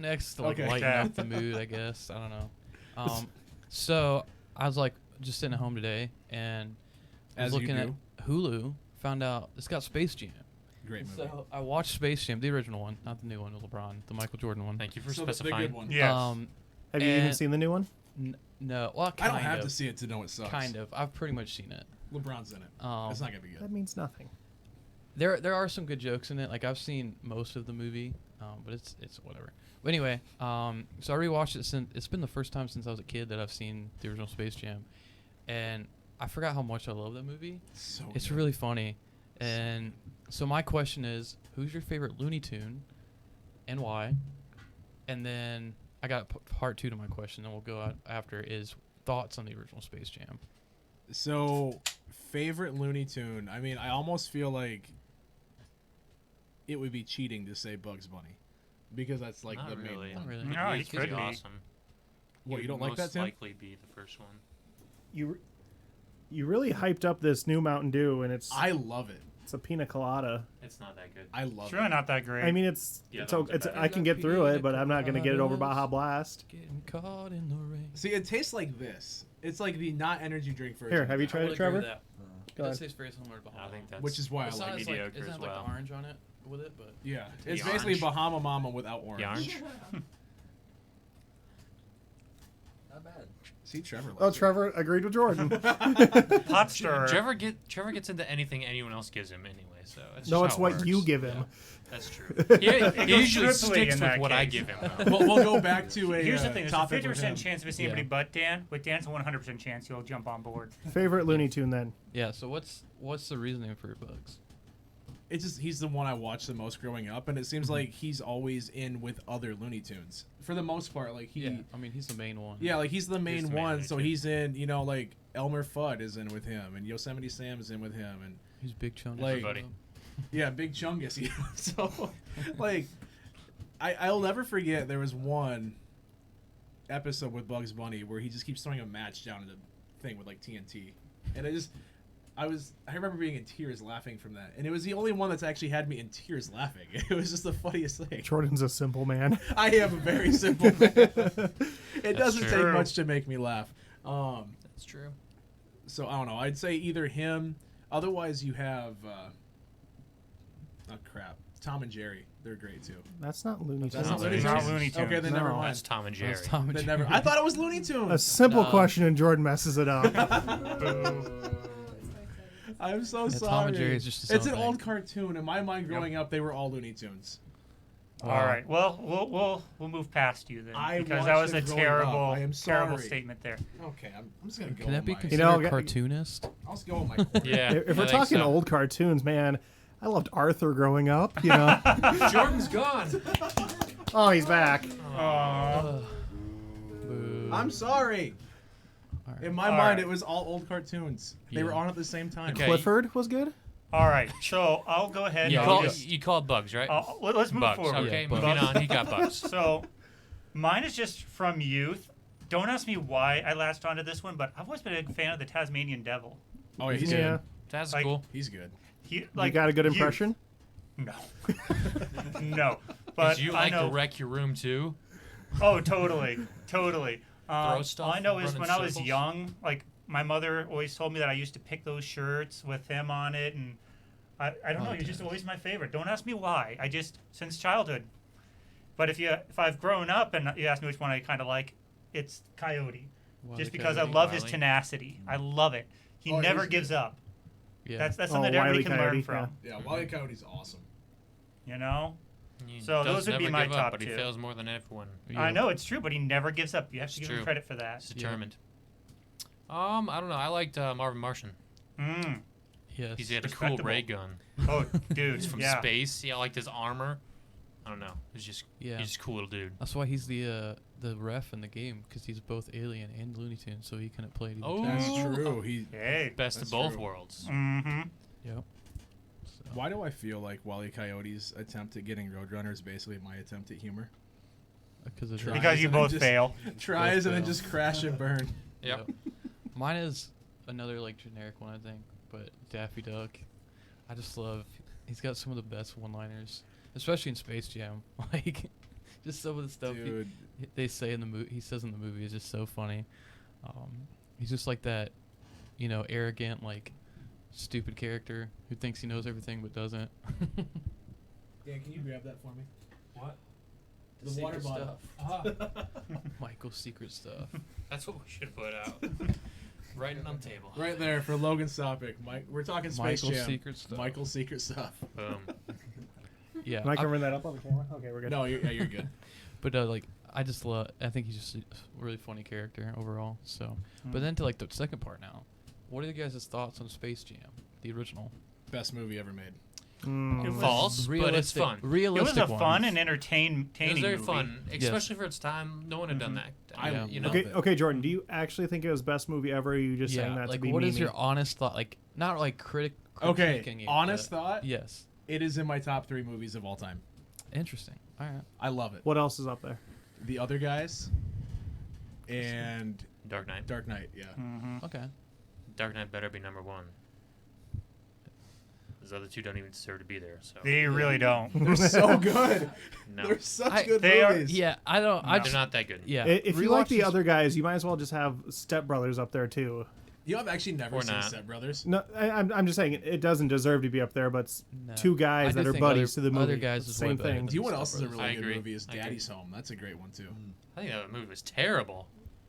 go next to like Okay. lighten up the mood, I guess. I don't know. So I was like just sitting at home today and I was As you looking at do. Hulu. Found out it's got Space Jam. Great movie. So I watched Space Jam, the original one, not the new one with LeBron, the Michael Jordan one. Thank you for So the specifying. good one. Yes. Have you even and- seen the new one? No, well, I don't have to see it to know it sucks. Kind of. I've pretty much seen it. LeBron's in it. Um, It's not gonna be good. That means nothing. There are some good jokes in it. Like I've seen most of the movie, but it's whatever. But anyway, so I rewatched it since it's been the first time since I was a kid that I've seen the original Space Jam, and I forgot how much I love that movie. It's good. really funny, and so my question is, who's your favorite Looney Tune, and why? And then I got part 2 to my question, and we'll go out after is thoughts on the original Space Jam. So, favorite Looney Tune. I mean, I almost feel like it would be cheating to say Bugs Bunny, because that's like Not the really. main Not one. really. No, he It's could be. awesome. What, He you don't would like that, most Tim? likely be the first one. You really hyped up this new Mountain Dew, and it's I love it. a pina colada. It's not that good. I love It's really it. not that great. I mean, it's Yeah, it's that one's okay. It's better. I can get through it, but I'm not gonna get it over Baja Blast. Getting caught in the rain. See, it tastes like this. It's like the not energy drink version. Here, of have you that, tried it, Trevor? Go It ahead. does taste very similar to Bahama. I think that's Which is why I Besides, like it. mediocre it doesn't as have like well. the orange on it with it, but Yeah, The it's basically orange? Bahama Mama without orange. the orange. not bad. See, Trevor. Oh, Likes it. Trevor agreed with Jordan. Pot stirrer. Trevor gets into anything anyone else gives him anyway, so that's No, just it's how it what works. you give him. That's true. He usually goes triply sticks in with that what I case. give him. Though. We'll go back to a Here's the thing: there's a topic with 50% him. chance of seeing Yeah. anybody but Dan. With Dan's a 100% chance he'll jump on board. Favorite Looney Tune then? Yeah. So what's the reasoning for your Bugs? It's just he's the one I watched the most growing up, and it seems like he's always in with other Looney Tunes for the most part. Like he, Yeah, I mean he's the main one. yeah, like he's the main the main one. Looney So Tune. he's in, like Elmer Fudd is in with him, and Yosemite Sam is in with him, and He's Big Chungus. Like- Everybody. yeah, Big Chungus. Yeah. So, like, I'll never forget there was one episode with Bugs Bunny where he just keeps throwing a match down in the thing with like TNT, and I remember being in tears laughing from that, and it was the only one that's actually had me in tears laughing. It was just the funniest thing. Jordan's a simple man. I am a very simple man. It doesn't true. take much to make me laugh. That's true. So I don't know. I'd say either him. Otherwise, you have. Oh crap! Tom and Jerry. They're great too. That's not Looney That's Tunes. not Looney It's not Tunes? Looney Tunes. Okay, then never No. mind. That's Tom and Jerry. That's Tom and Then Jerry. never. I thought it was Looney A Tunes. simple No. question and Jordan messes it up. I'm so Yeah, sorry. Tom and Jerry is just its It's own an thing. old cartoon. In my mind, growing up, they were all Looney Tunes. All right. Well, we'll move past you then I because that was watched a it growing up. terrible, I am terrible sorry. statement there. Okay, I'm just gonna go. Can that be with my, considered know, cartoonist? I'll just go with my. Corner. Yeah. If I we're think talking so. old cartoons, man, I loved Arthur growing up. You know. Jordan's gone. Oh, he's back. Aww. Boo. I'm sorry. All right. In my All mind, right. it was all old cartoons. They Yeah. were on at the same time. Okay. Clifford was good. All right. So I'll go ahead. You and call I'll just- you called Bugs, right? let's move Bugs. forward. Okay, Yeah, moving Bugs. on. He got Bugs. So, mine is just from youth. Don't ask me why I latched onto this one, but I've always been a big fan of the Tasmanian Devil. Oh, yeah, he's Yeah. good. That's Like- cool. He's good. He You got a good youth. impression. No, no. But Did you I like know. to wreck your room too? Oh, totally. Throw stuff, All I know is run in when I was circles? young, like my mother always told me that I used to pick those shirts with him on it, and I don't know. Oh, He was just yes. always my favorite. Don't ask me why. I just since childhood. But if I've grown up and you ask me which one I kind of like, it's Coyote, Why just the because I Coyote? love his Wily? tenacity. I love it. He Oh, never he's gives up. Yeah. That's Oh, something that everybody Wile E. can learn Coyote, from. Yeah, Wile E. Coyote's awesome. You know. He So does those would be never my give top up, but he two. fails more than everyone. I know it's true, but he never gives up. You have to It's give him true. credit for that. He's determined. I don't know. I liked Marvin Martian. Mm. Yes. He's had a cool Respectable. ray gun. Oh, dude. He's from yeah. space. Yeah, I liked his armor. I don't know. He's just Yeah. he's just a cool little dude. That's why he's the ref in the game because he's both Alien and Looney Tunes, so he couldn't play either. Oh. That's true. He. Hey. Best That's of both true. worlds. Mm-hmm. Yep. So, Why do I feel like Wile E. Coyote's attempt at getting Roadrunner is basically my attempt at humor? because of Try. the- Because you and then both just- fail. Tries and then fail. just crash and burn. Yep. Mine is another like generic one, I think, but Daffy Duck. I just love. He's got some of the best one-liners, especially in Space Jam. Like, Just some of the stuff Dude. they say in the movie. He says in the movie is just so funny. He's just like that, arrogant, like stupid character who thinks he knows everything but doesn't. Dan, can you grab that for me? What? The water bottle. Michael's secret stuff. That's what we should put out. Right on the table. Right there for Logan's topic. Mike, we're talking Space Michael's Jam. secret stuff. Michael's secret stuff. Boom. Yeah. Am I covering that up on the camera? Okay, we're good. No, you're good. But I just love. I think he's just a really funny character overall. So, but then to like the second part now, what are you guys' thoughts on Space Jam, the original? Best movie ever made. It was False, but it's fun. It Realistic. was a fun ones. and entertaining It was very movie. fun, especially for its time. No one had done that. I Yeah. You know, love Okay, it. okay, Jordan. Do you actually think it was best movie ever? Or are you just saying that like to be what is memey? your honest thought? Like not like Okay, critiquing it, honest but thought. Yes. It is in my top 3 movies of all time. Interesting. All right. I love it. What else is up there? The Other Guys and Dark Knight. Dark Knight. Yeah. Okay. Dark Knight better be number 1. Those other two don't even deserve to be there. So They really don't. They're so good. no, They're such I- good they are- movies. Yeah. I don't. I they're just. not that good. Yeah. If you like Rewatch the this- other guys, you might as well just have Step Brothers up there too. You have actually never Or seen not. Step Brothers. No, I'm just saying it doesn't deserve to be up there, but it's No. two I guys do that are think buddies to other- the movie. Other Guys It's the is way same better thing. than Do you know what Step else is a Brothers. really I good agree. movie? Is I agree. Daddy's Home. That's a great one too. I think that movie was terrible.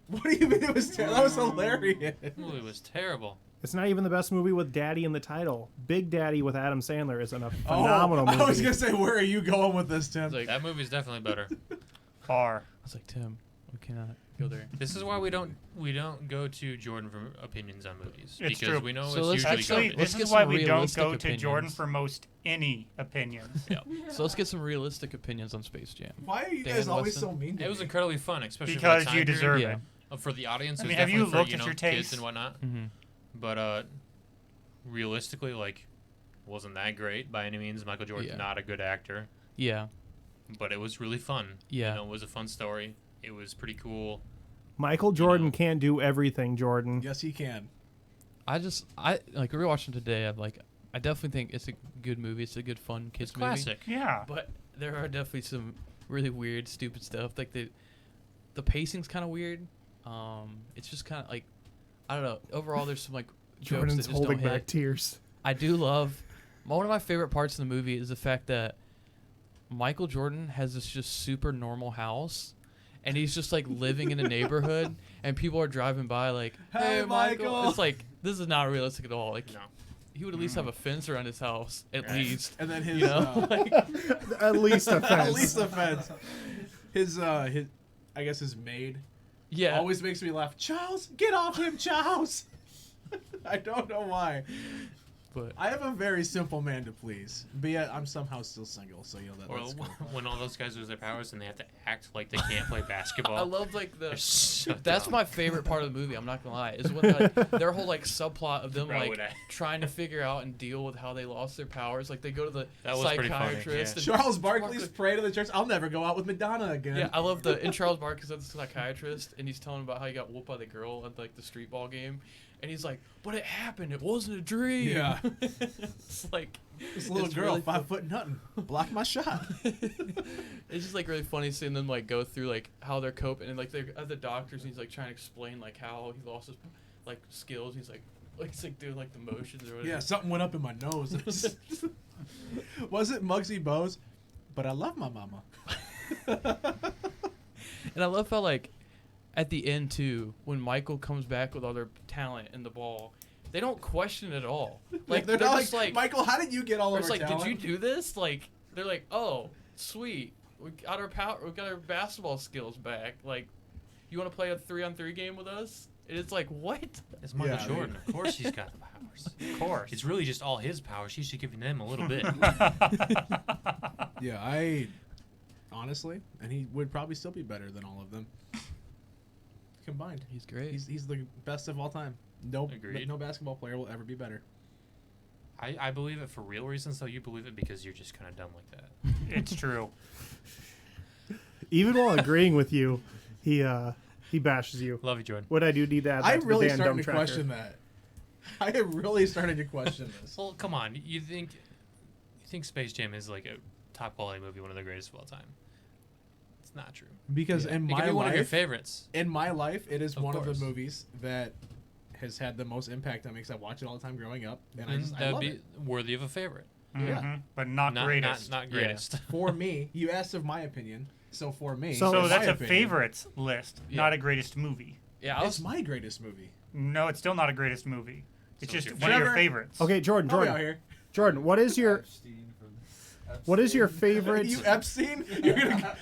What do you mean it was terrible? That was hilarious. That movie was terrible. It's not even the best movie with Daddy in the title. Big Daddy with Adam Sandler is a phenomenal movie. I was gonna say, where are you going with this, Tim? It's like, That movie's definitely better. Far. I was like, Tim, we cannot go there. This is why we don't go to Jordan for opinions on movies It's because true. we know So it's let's- usually Actually, garbage. Let's this get is why some we don't realistic go to Jordan opinions. for most any opinions. Yeah. So let's get some realistic opinions on Space Jam. Why are you Dan guys always Weston? so mean to It was me? incredibly fun, especially Because for the you time deserve period. Yeah. it. For the audience. I It was mean, have you definitely looked for, at know, your kids taste? and whatnot. Mm-hmm. But realistically, like, wasn't that great by any means. Michael Jordan's Yeah. not a good actor, Yeah. but it was really fun. Yeah. You know, it was a fun story. It was pretty cool. Michael Jordan know. can't do everything, Jordan. Yes, he can. I like rewatching today. I definitely think it's a good movie. It's a good fun kids It's movie. classic. Yeah. But there are definitely some really weird, stupid stuff. Like the pacing's kind of weird. It's just kind of like I don't know. Overall, there's some like jokes that Jordan's just holding don't back hit. tears. I do love one of my favorite parts of the movie is the fact that Michael Jordan has this just super normal house, and he's just like living in a neighborhood, and people are driving by like, Hey, "Hey, Michael." It's like this is not realistic at all. Like No. he would at least have a fence around his house at Right. least. And then his, You know, like, At least a at fence. least the fence. His, I guess his maid yeah. always makes me laugh. Charles, get off him, Charles. I don't know why. But I am a very simple man to please. But yet, I'm somehow still single, so Or that's cool. when all those guys lose their powers and they have to act like they can't play basketball. I love like They're the. so That's dumb. my favorite part of the movie. I'm not gonna lie. Is when like, their whole like subplot of them Bro, like would I- trying to figure out and deal with how they lost their powers. Like they go to the That was pretty funny, psychiatrist. yeah. and Charles Barkley's pray to the church. I'll never go out with Madonna again. Yeah, I love the in Charles Barkley's the psychiatrist, and he's telling about how he got whooped by the girl at like the street ball game, and he's like, "But it happened. It wasn't a dream." Yeah. It's like This little it's girl, really 5 foot nothing, blocked my shot. It's just like really funny seeing them like go through like how they're coping, and like they're at the doctors, and he's like trying to explain like how he lost his like skills. He's like doing like the motions or whatever. Yeah, something went up in my nose. Was it Muggsy Bogues? But I love my mama. And I love how like at the end too, when Michael comes back with all their talent and the ball, they don't question it at all. Like they're they're not just like Michael, how did you get all of it's our like, talent? did you do this? Like they're like, oh, sweet, we got our power, we got our basketball skills back. Like, you want to play a 3-on-3 game with us? And it's like, what? It's Michael Yeah. Jordan. Of course he's got the powers. Of course. It's really just all his powers. He should give them a little bit. Yeah, I honestly, and he would probably still be better than all of them combined. He's great. He's the best of all time. Agreed. No basketball player will ever be better. I believe it for real reasons, though. You believe it because you're just kind of dumb like that. It's true. Even while agreeing with you, he bashes you. Love you, Jordan. What I do need to add that I'm to really the Dan starting Dumb to Tracker. question that. I am really starting to question this. Well, come on. You think Space Jam is like a top quality movie, one of the greatest of all time? It's not true. Because in It my could be one of your life, favorites. it is Of one of course. the movies that has had the most impact on me because I watch it all the time growing up, and I That would love be it. worthy of a favorite. Yeah. Mhm. But not greatest. Not greatest. For me, you asked of my opinion, so for me, So So in that's my a opinion, favorites list, Yeah. not a greatest movie. Yeah, I It's was. my greatest movie. No, it's still not a greatest movie. It's So just it's one your of your favorite? favorites. Okay, Jordan. Help me out Jordan. here. Jordan. What is your favorite? You Epstein? You're gonna...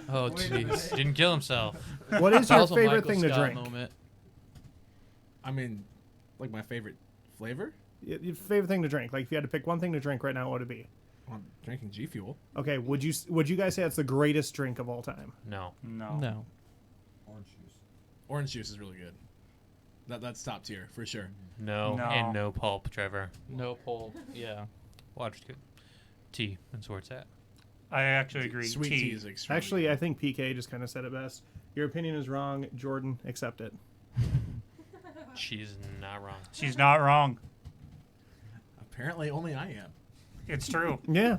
Oh jeez. Didn't kill himself. What is That your was a favorite Michael thing to Scott drink? Moment. I mean, like my favorite flavor? Your favorite thing to drink. Like if you had to pick one thing to drink right now, what would it be? Well, I'm drinking G Fuel. Okay. Would you guys say it's the greatest drink of all time? No. No. No. Orange juice is really good. That's top tier for sure. No. No. And no pulp, Trevor. No pulp. Yeah. Water's good. Tea. That's where it's at. I actually agree. Sweet tea is extremely Actually, good. I think PK just kind of said it best. Your opinion is wrong. Jordan, accept it. She's not wrong. She's not wrong. Apparently only I am. It's true. Yeah.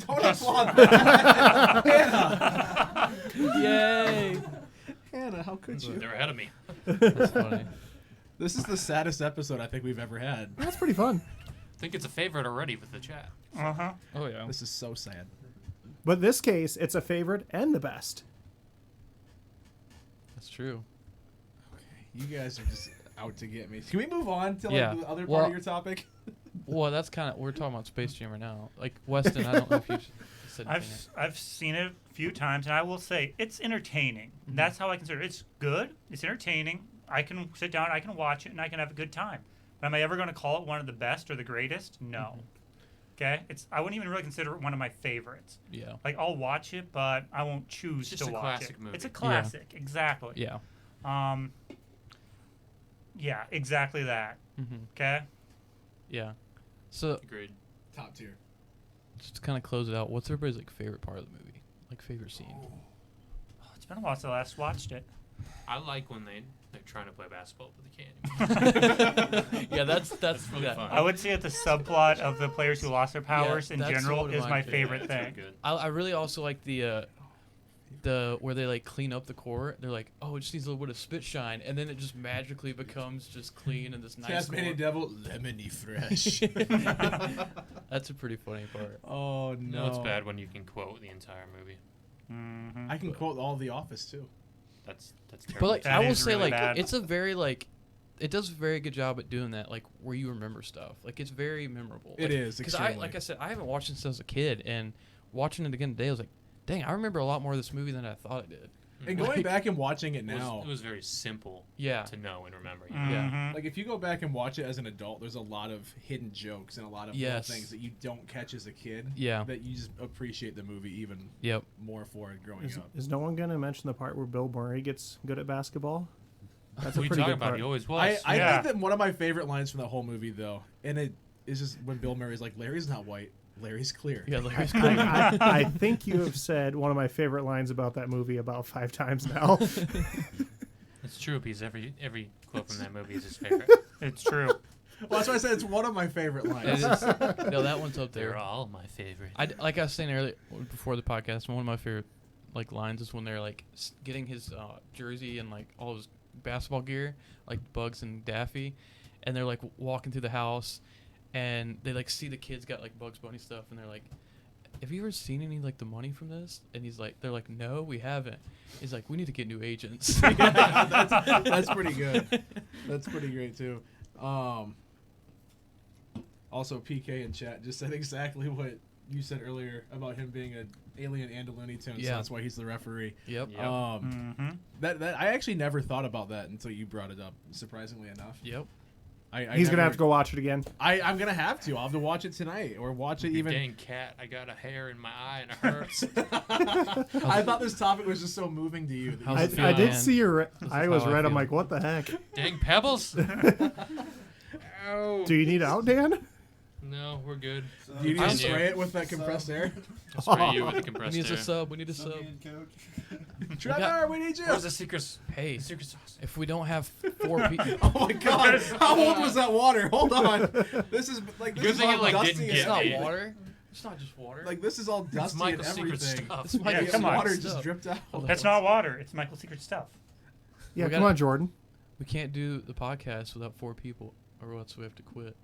Don't applaud that. Hannah! Yay! Hannah, how could you? They're ahead of me. That's funny. This is the saddest episode I think we've ever had. That's pretty fun. I think it's a favorite already with the chat. Uh huh. Oh yeah. This is so sad. But this case, it's a favorite and the best. That's true. You guys are just out to get me. Can we move on to like Yeah. the other part Well- of your topic? Well, that's kind of we're talking about Space Jam right now. Like Weston, I don't know if you said anything. I've seen it a few times, and I will say it's entertaining. That's how I consider it. It's good. It's entertaining. I can sit down, I can watch it, and I can have a good time. But am I ever going to call it one of the best or the greatest? No. Okay. I wouldn't even really consider it one of my favorites. Yeah. Like I'll watch it, but I won't choose It's just to a watch classic it. movie. It's a classic. Exactly. Yeah. Yeah. Exactly that. Mm-hmm. Okay. Yeah. So Agreed. Top tier. just to kind of close it out, what's everybody's like favorite part of the movie? Like favorite scene? Oh, it's been a while since I last watched it. I like when they're trying to play basketball, but they can't. Yeah, that's really that. fun. I would say that the subplot of the players who lost their powers in that's general one of is my my favorite. favorite That's thing. really good. I really also like the where they like clean up the court. They're like, oh, it just needs a little bit of spit shine, and then it just magically becomes just clean and this nice. Tasmanian court. Devil, lemony fresh. That's a pretty funny part. Oh no. No, it's bad when you can quote the entire movie. Mm-hmm. I can quote all The Office too. That's But terrible. like, That I will is say, really like, bad. it's a very like, it does a very good job at doing that. Like, where you remember stuff. Like, it's very memorable. It is, because I, extremely. like I said, I haven't watched it since I was a kid, and watching it again today, I was like, dang, I remember a lot more of this movie than I thought I did. And going Like- back and watching it It was, now, it was very simple Yeah. to know and remember. You Mm-hmm. know? Yeah. like if you go back and watch it as an adult, there's a lot of hidden jokes and a lot of little Yes. things that you don't catch as a kid. Yeah. That you just appreciate the movie even Yep. more for it growing up. Is no one going to mention the part where Bill Murray gets good at basketball? That's What a are you pretty talking good about? part. He always was. I Yeah. think that one of my favorite lines from the whole movie, though, and it is just when Bill Murray's like, "Larry's not white, Larry's clear." Yeah, Larry's I think you have said one of my favorite lines about that movie about 5 times now. It's true because every quote from that movie is his favorite. It's true. Well, that's why I said it's one of my favorite It lines. is, no, that one's up They're there. all my favorite. Like I was saying earlier before the podcast, one of my favorite like lines is when they're like getting his jersey and like all his basketball gear, like Bugs and Daffy, and they're like walking through the house, and they like see the kids got like Bugs Bunny stuff, and they're like, "Have you ever seen any like the money from this?" And they're like, "No, we haven't." He's like, "We need to get new agents." That's pretty good. That's pretty great too. Also, PK in chat just said exactly what you said earlier about him being an alien and a Looney Tune. So Yeah. that's why he's the referee. Yep. Yep. Mm-hmm. That I actually never thought about that until you brought it up. Surprisingly enough, Yep. He's going to have to go watch it again. I'm gonna have to. I'll have to watch it tonight or watch it You even. dang cat! I got a hair in my eye and it hurts. I thought this topic was just so moving to you. that How's you it said- feel, I did man? see your. This I is was how I red. I'm feel. like, what the heck? Dang pebbles! Ow. Do you need out, Dan? No, we're good. Do you need I'm to sorry. spray it with that compressed air? I'll spray you with the We compressed need a air. sub. We need a sub. Trevor, we need you. Where's the secret? Hey, Secret sauce. if we don't have 4 people, Oh my god! How old was that water? Hold on. This is like Good this is thing all it, like, dusty didn't as it's get hell. not me. water. It's not just water. Like this is all It's dusty and Michael's secret everything. stuff. It's Michael's Yeah, come on. Water secret just stuff. dripped out. That's not water. It's Michael's secret stuff. Yeah, We come gotta- on, Jordan. We can't do the podcast without 4 people, or else we have to quit.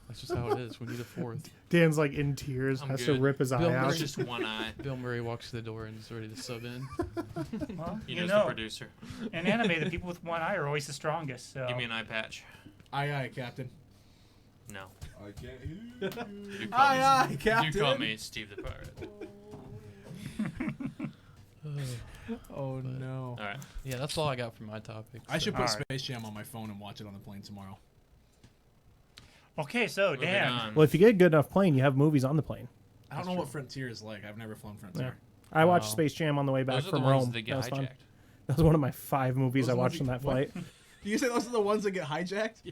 That's just how it is. We need a 4th. Dan's like in tears, I'm has to good. rip his Bill eye Murray- out. It's just one eye. Bill Murray walks to the door and is ready to sub in. Well, He you knows know, the producer. in anime, the people with one eye are always the strongest. So Give me an eye patch. Aye, Captain. No. I can't hear you. You call Aye, me, Captain. You call me Steve the Pirate. Oh no. All right. Yeah, that's all I got for my topics. I should All put right. Space Jam on my phone and watch it on the plane tomorrow. Okay, so Moving Dan, on. Well, if you get a good enough plane, you have movies on the plane. I don't know what Frontier is like. I've never flown Frontier. I watched Wow. Space Jam on the way back Those are the from ones Rome. that get That was fun. hijacked. That was one of my 5 movies Those I are watched the on ones that you- flight. Do you say those are the ones that get hijacked? Yeah.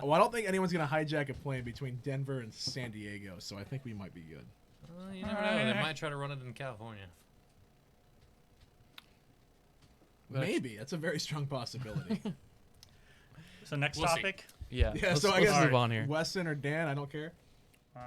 Well, I don't think anyone's gonna hijack a plane between Denver and San Diego, so I think we might be good. You never know. They might try to run it in California. But- Maybe that's a very strong possibility. so next We'll see. topic. Yeah. Yeah, Let's, so I let's guess move on here. Weston or Dan, I don't care. Um,